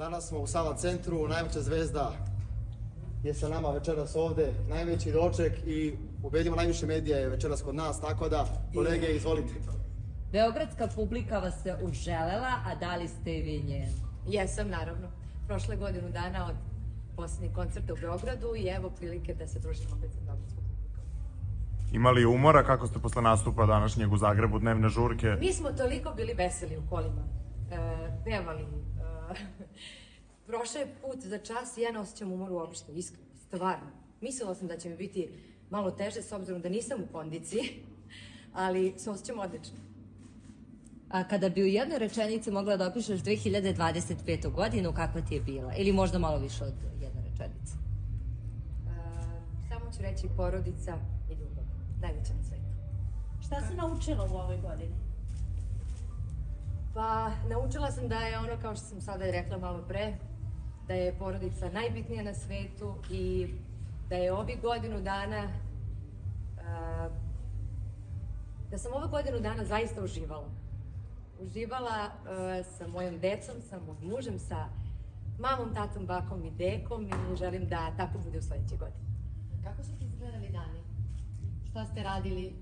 Danas smo u Sava centru, najveća zvezda je sa nama večeras ovde, najveći doček i ubedimo najviše medija je večeras kod nas, tako da, kolege, izvolite. Beogradska publika vas se uželela, a da li ste i vi njen? Jesam, naravno. Prošle godinu dana od posljednjih koncerta u Beogradu i evo prilike da se družimo opet sa beogradskom publikom. Ima li umora kako ste posle nastupa današnjeg u Zagrebu, dnevne žurke? Mi smo toliko bili veseli u kolima, pevali. Prošao je put za čas i ja ne osjećam umor uopšte, iskreno, stvarno. Mislila sam da će mi biti malo teže s obzirom da nisam u kondiciji, ali se osjećam odlično. A kada bi u jednoj rečenici mogla da opišeš 2025. godinu, kakva ti je bila? Ili možda malo više od jedne rečenice? Samo ću reći porodica i ljubav. Najveća na svetu. Šta si naučila u ovoj godini? Pa, naučila sam da je ono, kao što sam sada rekla malo pre, da je porodica najbitnija na svetu i da je ovih godinu dana, da sam ove godinu dana zaista uživala. Uživala sa mojom decom, sa mojim mužem, sa mamom, tatom, bakom i dekom i želim da tako bude u sledećoj godini. Kako su ti izgledali dani? Šta ste radili?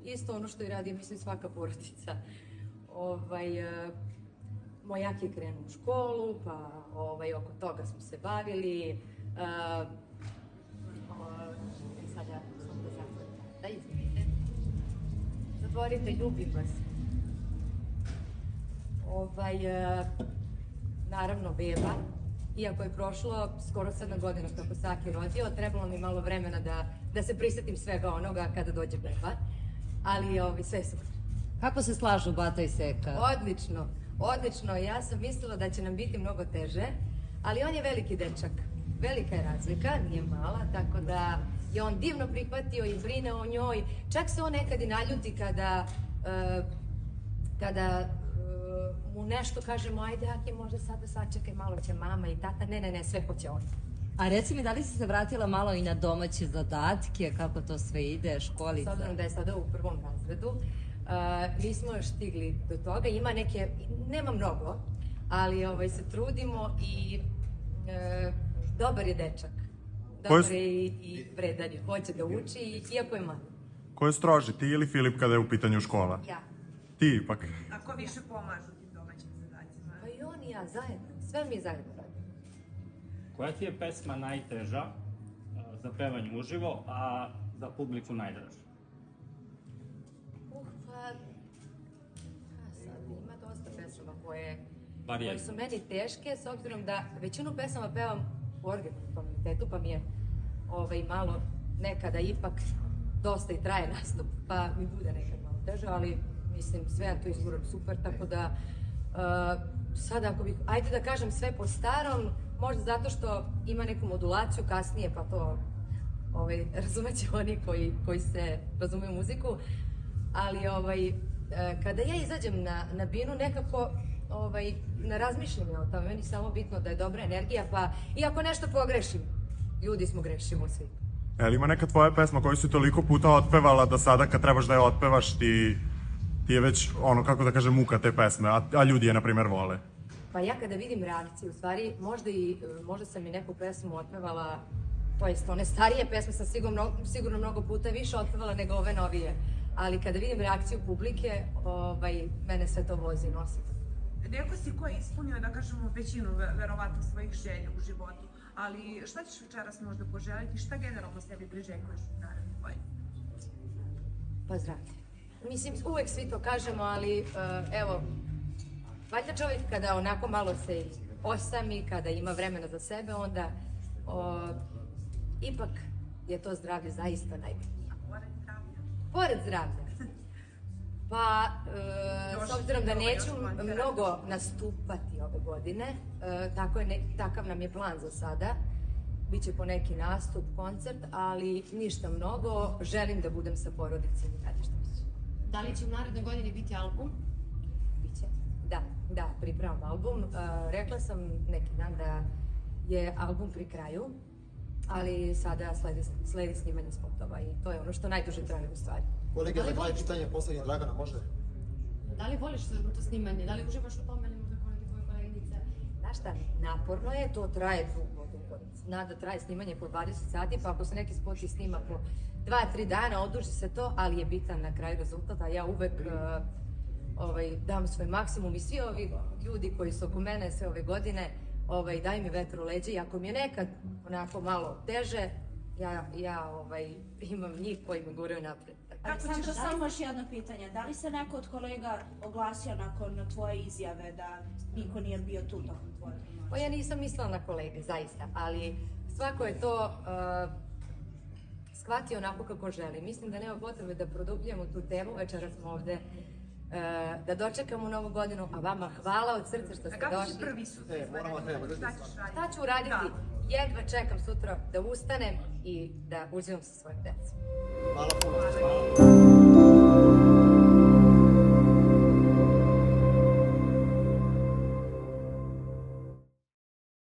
Isto ono što i radi, mislim, svaka porodica. Moj jak je krenuo u školu, pa oko toga smo se bavili. Sad ja sam da zatvorim. Da, izvinite. Zatvorite, ljubim vas. Naravno, beba. Iako je prošlo skoro 7 godina kako se Aki rodio, trebalo mi malo vremena da se prisetim svega onoga kada dođe beba. Ali sve je super. Kako se slažu Bata i Seka? Odlično, odlično. Ja sam mislila da će nam biti mnogo teže, ali on je veliki dečak. Velika je razlika, nije mala, tako da je on divno prihvatio i brine o njoj. Čak se on nekad i naljuti kada mu nešto kažemo, ajde Aki, možda sada sačekaj, malo će mama i tata. Ne, sve hoće on. A reci mi, da li si se vratila malo i na domaće zadatke, kako to sve ide, školica? S obzirom da je sada u 1. razredu, nismo još stigli do toga, ima neke, nema mnogo, ali se trudimo i dobar je dečak. Dobar je i vredan je, hoće da uči, iako je mali. Ko je stroži, ti ili Filip kada je u pitanju škola? Ja. Ti ipak. A ko više pomažu tim domaćim zadacima? Pa i on i ja zajedno, sve mi zajedno radimo. Koja ti je pesma najteža za pevanje uživo, a za publiku najdraža? Ima dosta pesama koje su meni teške, s obzirom da većinu pesama pevam u originalnom tonalitetu, pa mi je malo nekada ipak dosta i traje nastup, pa mi bude nekad malo teže, ali mislim sve ja to izguram super, tako da sada ako bih, ajde da kažem sve po starom, možda zato što ima neku modulaciju kasnije, pa to razumeće oni koji se razumeju muziku, ali kada ja izađem na binu, nekako ne razmišljam ja o tome, meni je samo bitno da je dobra energija, pa i ako nešto pogrešim, ljudi smo, grešimo svi. Ili ima neka tvoja pesma koju si toliko puta otpevala da sada kad trebaš da je otpevaš ti je već, kako da kažem, muka te pesme, a ljudi je, na primjer, vole? Pa ja kada vidim reakciju, u stvari, možda sam i neku pesmu otpevala, to jest one starije pesme sam sigurno mnogo puta više otpevala nego ove novije, ali kada vidim reakciju publike, mene sve to vozi i nosi. Neko si ko je ispunio, da kažemo, većinu, verovatno, svojih želja u životu, ali šta ćeš večeras možda poželiti, šta generalno sebi priželjkuješ u narednoj godini? Pa zdravlje. Mislim, uvek svi to kažemo, ali evo, valjda čovjek kada onako malo se osami, kada ima vremena za sebe, onda ipak je to zdravlje zaista najbitnije. A pored zdravlja? Pored zdravlja. Pa, s obzirom da neću mnogo nastupati ove godine, takav nam je plan za sada, biće po neki nastup, koncert, ali ništa mnogo, želim da budem sa porodicom i dalje što biće. Da li će u narednoj godini biti album? Biće, da, pripremam album. Rekla sam neki dan da je album pri kraju, ali sada sledi snimanje spotova i to je ono što najduže traje u stvari. Kolega, za kraj pitanje poslednje Dragana, može? Da li voliš to snimanje? Da li uživaš u tome ili možda kolege tvoje koleginice? Znaš šta, svašta, naporno je, to traje dugo. Zna da traje snimanje po 20 sati, pa ako se neki spot i snima po 2-3 dana, oduži se to, ali je bitan na kraju rezultat, a ja uvek dam svoj maksimum i svi ovi ljudi koji su oko mene sve ove godine daju mi vetar u leđe i ako mi je nekad onako malo teže, ja imam njih koji me guraju napred. Aleksandra, samo još jedno pitanje. Da li se neko od kolega oglasio nakon tvoje izjave da niko nije bio tu tokom tvoje? Pa ja nisam mislila na kolege, zaista, ali svako je to shvatio onako kako želi. Mislim da nema potrebe da produbljamo tu temu, večeras smo ovde da dočekamo Novu godinu, a vama hvala od srca što ste došli. Kako će prvi sutra? Šta ću uraditi? Jedva čekam sutra da ustanem i da uživam sa svojim decom. Hvala puno.